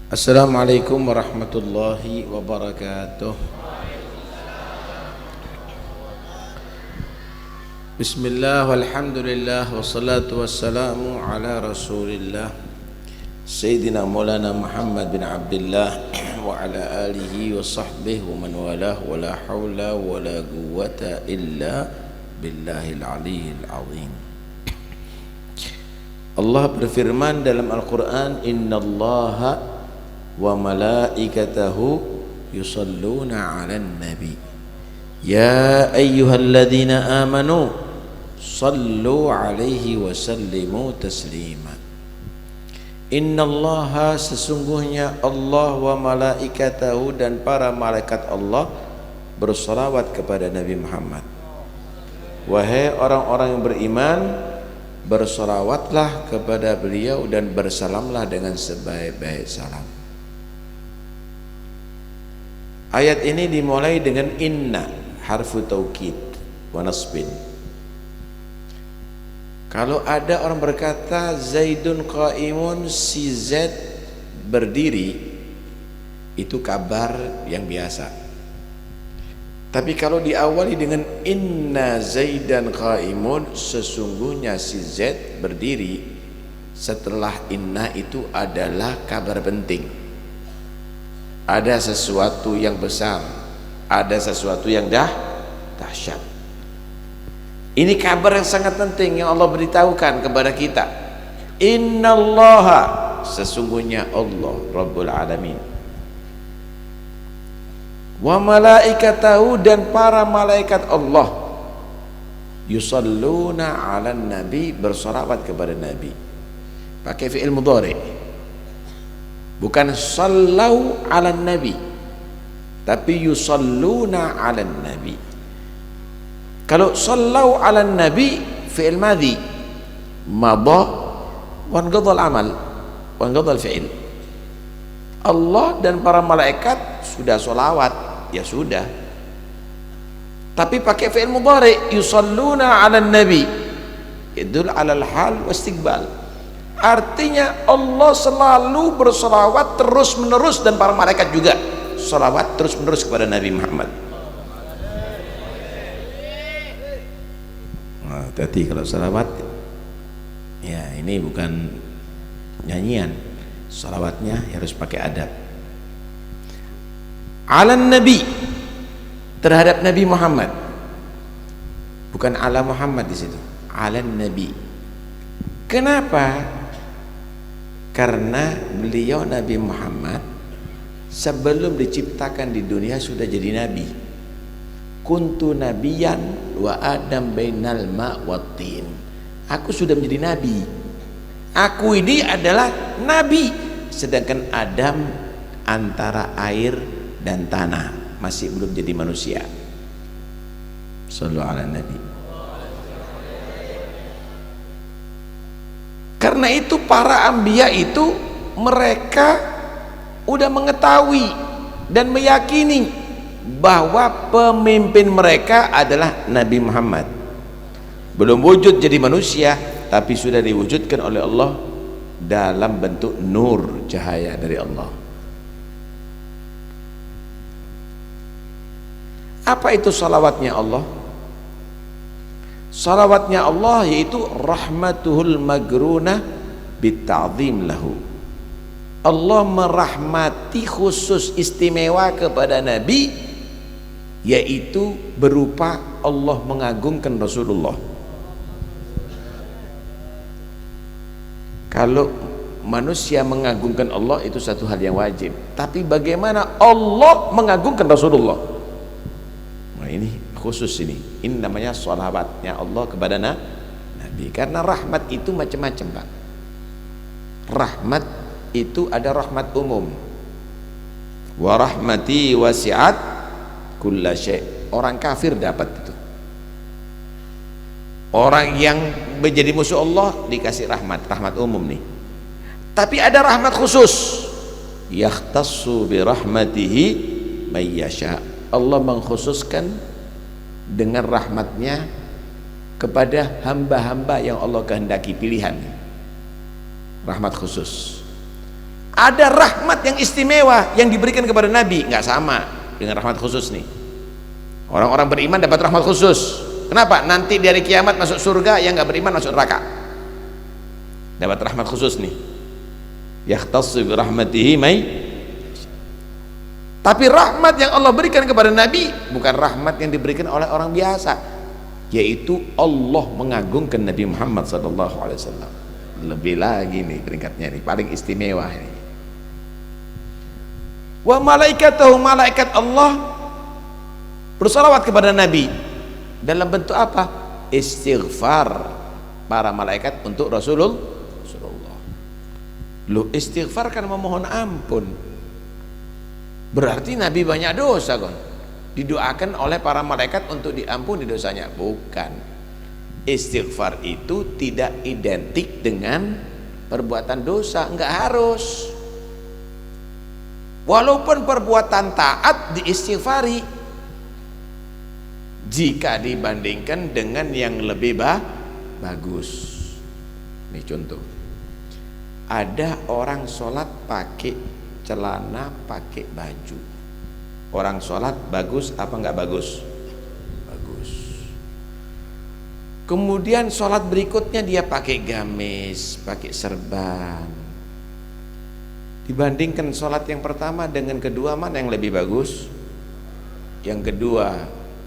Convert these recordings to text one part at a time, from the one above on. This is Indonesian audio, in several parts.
Assalamualaikum warahmatullahi wabarakatuh. Bismillah walhamdulillah wassalatu wassalamu ala rasulillah Sayyidina Maulana Muhammad bin Abdullah wa ala alihi wa sahbihi wa man walah wa la hawla wa la quwwata illa billahil aliyyil azim. Allah berfirman dalam Al-Quran, innallaha wa malaikatahu yusalluna 'alan nabi ya ayyuhalladzina amanu sallu 'alaihi wa sallimu taslima. Innallaha, sesungguhnya Allah, wa malaikatahu, dan para malaikat Allah bersalawat kepada Nabi Muhammad. Wahai orang-orang yang beriman, bersalawatlah kepada beliau dan bersalamlah dengan sebaik-baik salam. Ayat ini dimulai dengan inna, harfu taukid wa nasbin. Kalau ada orang berkata Zaidun qaimun, si Zaid berdiri, itu kabar yang biasa. Tapi kalau diawali dengan inna Zaidan qaimun, sesungguhnya si Zaid berdiri, setelah inna itu adalah kabar penting. Ada sesuatu yang besar, ada sesuatu yang dahsyat. Ini kabar yang sangat penting yang Allah beritahukan kepada kita. Innallaha, sesungguhnya Allah Rabbul Alamin, wa malaikatahu, dan para malaikat Allah, yusalluna 'alan nabi, bersolawat kepada Nabi. Pakai fi'il mudhari, bukan sallau 'alan nabi, tapi yusalluna 'alan nabi. Kalau sallau 'alan nabi fi'il madhi, madha wa anqadha al-amal wa anqadha al-fi'il. Allah dan para malaikat sudah solawat, ya sudah. Tapi pakai fi'il mudhari, yusalluna 'alan nabi, yadul 'alal hal wa istiqbal. Artinya Allah selalu bersolawat terus menerus, dan para malaikat juga solawat terus menerus kepada Nabi Muhammad. Nah, hati kalau solawat, ya ini bukan nyanyian, solawatnya harus pakai adab. Alan Nabi, terhadap Nabi Muhammad, bukan ala Muhammad di situ. Alan Nabi. Kenapa? Karena beliau Nabi Muhammad sebelum diciptakan di dunia sudah jadi nabi. Kuntu nabiyan wa adam bainal ma' wattin. Aku sudah menjadi nabi. Aku ini adalah nabi, sedangkan Adam antara air dan tanah, masih belum jadi manusia. Sallallahu alaihi nabi. Karena itu para anbiya itu mereka udah mengetahui dan meyakini bahwa pemimpin mereka adalah Nabi Muhammad. Belum wujud jadi manusia, tapi sudah diwujudkan oleh Allah dalam bentuk nur, cahaya dari Allah. Apa itu salawatnya Allah? Salawatnya Allah yaitu rahmatuhul magruna bitta'zim lahu. Allah merahmati khusus istimewa kepada Nabi, yaitu berupa Allah mengagungkan Rasulullah. Kalau manusia mengagungkan Allah itu satu hal yang wajib, tapi bagaimana Allah mengagungkan Rasulullah? Nah ini khusus, ini namanya sholawatnya Allah kepada Nabi. Karena rahmat itu macam-macam, Pak. Rahmat itu ada rahmat umum, wa rahmati wasi'at kulla syai'. Orang kafir dapat itu. Orang yang menjadi musuh Allah dikasih rahmat umum nih. Tapi ada rahmat khusus, yakhtassu bi rahmatihi may yasha. Allah mengkhususkan dengan rahmatnya kepada hamba-hamba yang Allah kehendaki, pilihan, rahmat khusus. Ada rahmat yang istimewa yang diberikan kepada Nabi, nggak sama dengan rahmat khusus nih. Orang-orang beriman dapat rahmat khusus. Kenapa? Nanti dari kiamat masuk surga, yang nggak beriman masuk neraka. Dapat rahmat khusus nih. Yahtassu bi rahmatihi may. Tapi rahmat yang Allah berikan kepada Nabi bukan rahmat yang diberikan oleh orang biasa, yaitu Allah mengagungkan Nabi Muhammad SAW. Lebih lagi nih peringkatnya nih, paling istimewa ini. Wa malaikatahu, malaikat Allah bersalawat kepada Nabi dalam bentuk apa? Istighfar para malaikat untuk Rasulullah. Lu istighfar kan memohon ampun, berarti Nabi banyak dosa kan, didoakan oleh para malaikat untuk diampuni dosanya? Bukan. Istighfar itu tidak identik dengan perbuatan dosa, enggak harus. Walaupun perbuatan taat diistighfari jika dibandingkan dengan yang lebih bagus. Ini contoh, ada orang sholat pakai celana, pakai baju. Orang sholat bagus apa enggak bagus? Bagus. Kemudian sholat berikutnya dia pakai gamis, pakai serban. Dibandingkan sholat yang pertama dengan kedua, mana yang lebih bagus? Yang kedua.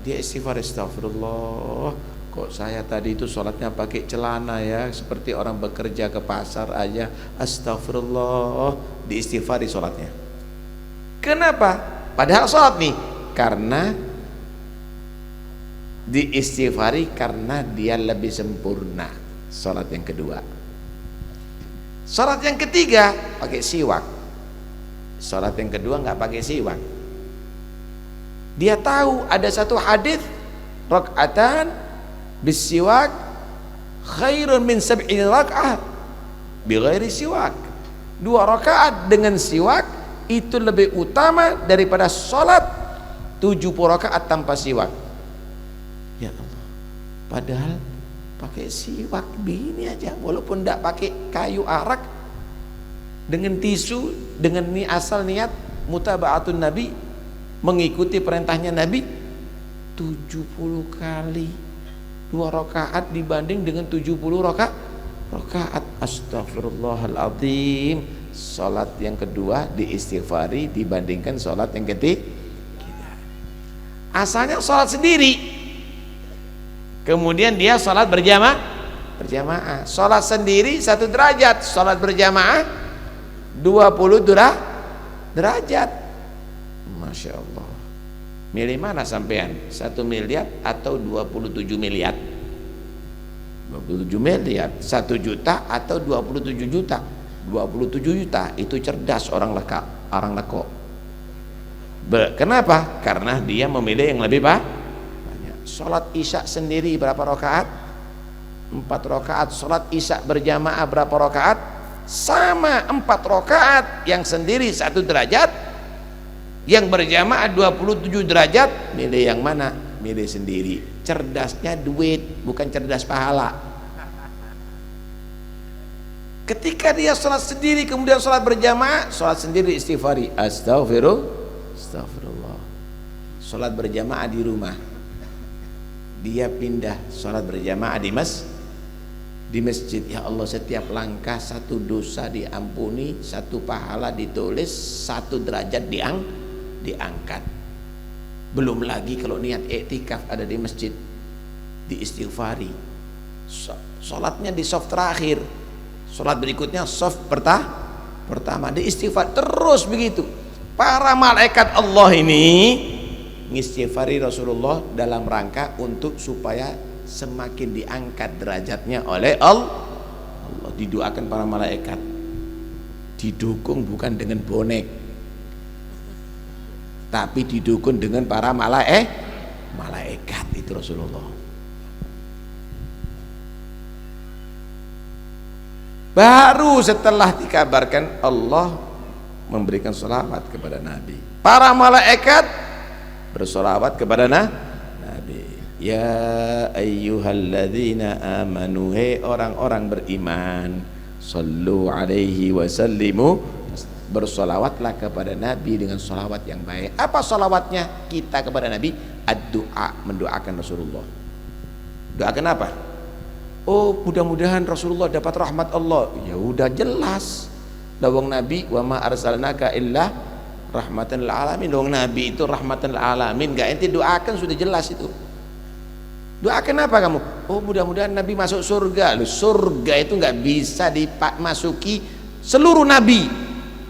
Dia istighfar, astagfirullah, kok saya tadi itu sholatnya pakai celana ya, seperti orang bekerja ke pasar aja. Astagfirullah, diistighfari sholatnya. Kenapa? Padahal sholat nih, karena diistighfari karena dia lebih sempurna. Sholat yang kedua. Sholat yang ketiga pakai siwak. Sholat yang kedua nggak pakai siwak. Dia tahu ada satu hadis, rakaatan bisiwak khairun min sab'i raka'ah bighairi siwak. 2 rakaat dengan siwak itu lebih utama daripada sholat 70 rakaat tanpa siwak. Ya Allah, padahal pakai siwak begini aja, walaupun tidak pakai kayu arak, dengan tisu, dengan asal niat mutaba'atun Nabi, mengikuti perintahnya Nabi 70 kali 2 rakaat dibanding dengan 70 rakaat. Astagfirullahaladzim. Salat yang kedua diistighfari dibandingkan salat yang ketiga. Asalnya salat sendiri, kemudian dia salat berjamaah. Salat sendiri 1 derajat, salat berjamaah 20 derajat. Masya Allah. Milih mana sampean? 1 miliar atau 27 miliar? 27 miliar. 1 juta atau 27 juta? 27 juta itu cerdas orang leko. Kenapa? Karena dia memilih yang lebih banyak. Salat isya sendiri berapa rakaat? 4 rakaat. Salat isya berjamaah berapa rakaat? Sama, 4 rakaat. Yang sendiri 1 derajat, yang berjamaah 27 derajat. Milih yang mana? Milih sendiri. Cerdasnya duit, bukan cerdas pahala. Ketika dia sholat sendiri kemudian sholat berjamaah, sholat sendiri istighfari, astagfirullah. Sholat berjamaah di rumah, dia pindah sholat berjamaah di masjid. Ya Allah, setiap langkah 1 dosa diampuni, 1 pahala ditulis, 1 derajat diangkat. Belum lagi kalau niat iktikaf ada di masjid, diistighfari. Sholatnya di saf terakhir, sholat berikutnya saf pertama, diistighfar terus begitu. Para malaikat Allah ini mengistighfari Rasulullah dalam rangka untuk supaya semakin diangkat derajatnya oleh Allah. Didoakan para malaikat, didukung bukan dengan bonek, tapi didukung dengan para malaikat itu Rasulullah. Baru setelah dikabarkan Allah memberikan sholawat kepada Nabi, para malaikat bersolawat kepada Nabi. Ya ayyuhalladzina amanu, hei orang-orang beriman, sallu alaihi wa sallimu, bersolawatlah kepada Nabi dengan solawat yang baik. Apa solawatnya kita kepada Nabi? Ad-du'a, mendoakan Rasulullah. Doakan apa? Oh, mudah-mudahan Rasulullah dapat rahmat Allah. Ya udah jelas. Lawang Nabi, wa ma arsalnaka illa rahmatan lil alamin. Lawang Nabi itu rahmatan lil alamin. Enggak ente doakan, sudah jelas itu. Doakan apa kamu? Oh, mudah-mudahan Nabi masuk surga. Loh, surga itu enggak bisa dimasuki seluruh nabi,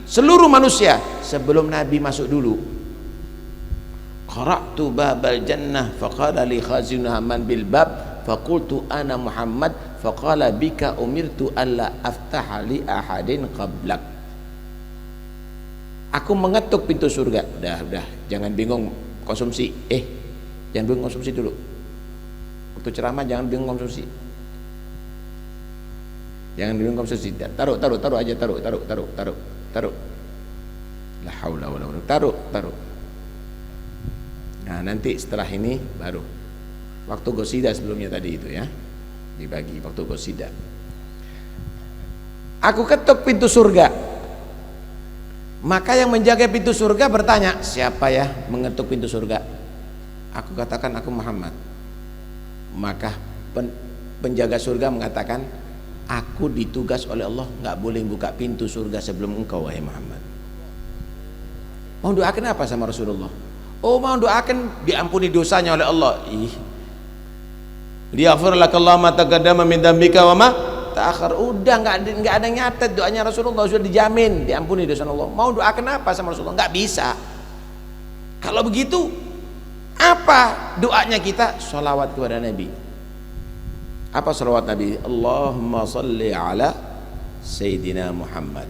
seluruh manusia sebelum Nabi masuk dulu. Qara'tu babal jannah faqala li khazinuha man bil bab faqultu ana Muhammad faqala bika umirtu alla aftaha li ahadin qablak. Aku mengetuk pintu surga. Udah, jangan bingung konsumsi. Jangan bingung konsumsi dulu. Waktu ceramah jangan bingung konsumsi. Jangan bingung konsumsi. Taruh aja, taruh. La haula wala quwwata. Taruh. Nah, nanti setelah ini baru waktu gosida sebelumnya tadi itu ya. Dibagi waktu gosida. Aku ketuk pintu surga. Maka yang menjaga pintu surga bertanya, siapa ya mengetuk pintu surga? Aku katakan aku Muhammad. Maka penjaga surga mengatakan, aku ditugas oleh Allah nggak boleh buka pintu surga sebelum engkau wahai Muhammad. Mau doakan apa sama Rasulullah? Oh, mau doakan diampuni dosanya oleh Allah. Liyaghfir lakallahu ma taqaddama min dzambika wa ma ta'akhkhar. Udah nggak ada nyatet doanya Rasulullah, sudah dijamin diampuni dosa Allah. Mau doakan apa sama Rasulullah? Nggak bisa. Kalau begitu apa doanya kita? Sholawat kepada Nabi. Apa sholawat Nabi? Allahumma salli ala Sayyidina Muhammad.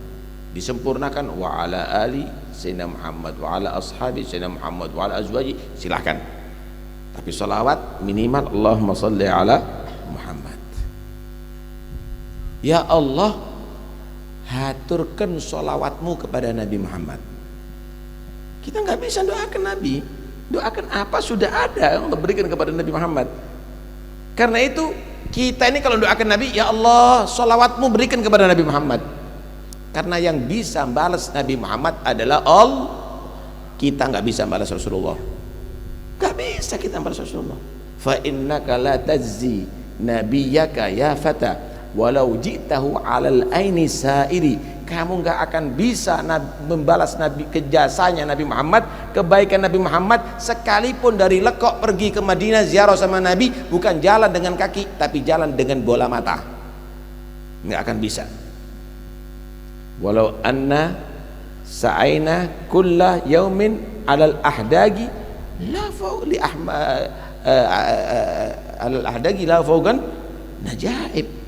Disempurnakan wa ala ali Sayyidina Muhammad wa ala ashabi Sayyidina Muhammad wa ala azwaji, silahkan. Tapi sholawat minimal Allahumma salli ala Muhammad. Ya Allah, haturkan sholawatmu kepada Nabi Muhammad. Kita nggak bisa doakan Nabi. Doakan apa sudah ada yang berikan kepada Nabi Muhammad. Karena itu kita ini kalau doakan Nabi, ya Allah sholawatmu berikan kepada Nabi Muhammad. Karena yang bisa balas Nabi Muhammad adalah Allah. Kita nggak bisa balas Rasulullah. Nggak bisa kita balas Rasulullah. Fa innaka la tazzi nabiyyaka ya fata walau ji'tahu 'alal aini sa'iri. Kamu nggak akan bisa membalas Nabi, kejasanya Nabi Muhammad, kebaikan Nabi Muhammad, sekalipun dari Lekok pergi ke Madinah ziarah sama Nabi, bukan jalan dengan kaki tapi jalan dengan bola mata, nggak akan bisa. Walau anna sa'aina kulla yaumin alal ahdagi la fawli alal ahdagi la fawgan najaib.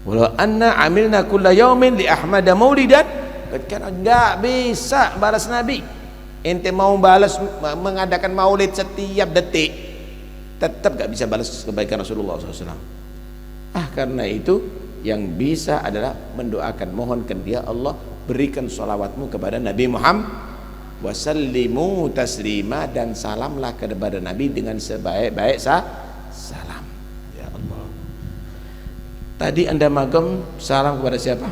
Walau anna amilna kulla yaumin li Ahmad maulidan, kan enggak bisa balas Nabi. Ente mau balas mengadakan maulid setiap detik, tetap enggak bisa balas kebaikan Rasulullah SAW. Karena itu yang bisa adalah mendoakan, mohonkan dia Allah berikan sholawatmu kepada Nabi Muhammad wasallimu taslima, dan salamlah kepada Nabi dengan sebaik-baik salam. Tadi anda magam salam kepada siapa?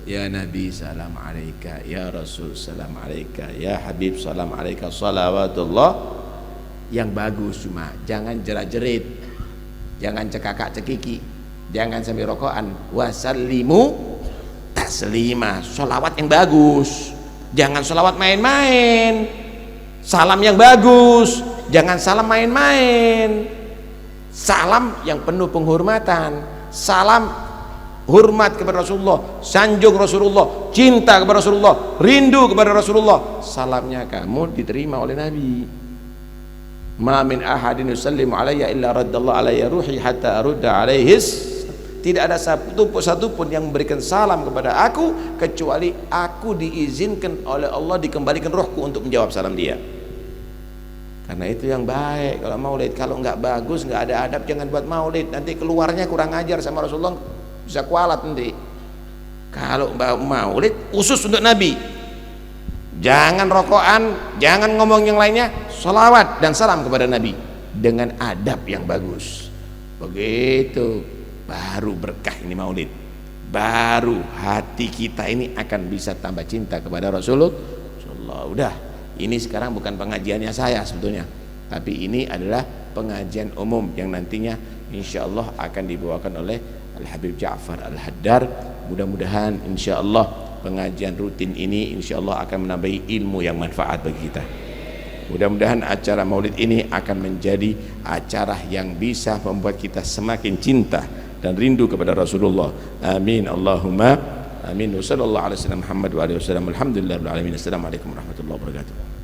Ya Nabi salam alaika, ya Rasul salam alaika, ya Habib salam alaika, salawatullah. Yang bagus, cuma jangan jerat-jerit, jangan cekakak-cekiki, jangan sambil rokokan. Wasallimu taslima, sholawat yang bagus, jangan sholawat main-main. Salam yang bagus, jangan salam main-main. Salam yang penuh penghormatan, salam hormat kepada Rasulullah, sanjung Rasulullah, cinta kepada Rasulullah, rindu kepada Rasulullah. Salamnya kamu diterima oleh Nabi. Ma min ahadin yusallimu alayya illa raddallahu alayya ruhi hatta arudda alaihis. Tidak ada satu pun yang memberikan salam kepada aku kecuali aku diizinkan oleh Allah dikembalikan rohku untuk menjawab salam dia. Karena itu yang baik kalau maulid. Kalau nggak bagus, nggak ada adab, jangan buat maulid. Nanti keluarnya kurang ajar sama Rasulullah, bisa kualat nanti. Kalau maulid khusus untuk Nabi, jangan rokokan, jangan ngomong yang lainnya, sholawat dan salam kepada Nabi dengan adab yang bagus. Begitu baru berkah ini maulid. baru hati kita ini akan bisa tambah cinta kepada Rasulullah. Udah, ini sekarang bukan pengajiannya saya sebetulnya, tapi ini adalah pengajian umum yang nantinya insya Allah akan dibawakan oleh Al-Habib Ja'far Al-Haddar. Mudah-mudahan insya Allah pengajian rutin ini insya Allah akan menambahi ilmu yang manfaat bagi kita. Mudah-mudahan acara maulid ini akan menjadi acara yang bisa membuat kita semakin cinta dan rindu kepada Rasulullah. Amin Allahumma amin. Wassallallahu ala sayyidina Muhammad wa alihi wasallam. Alhamdulillahirabbil alamin. Assalamualaikum warahmatullahi wabarakatuh.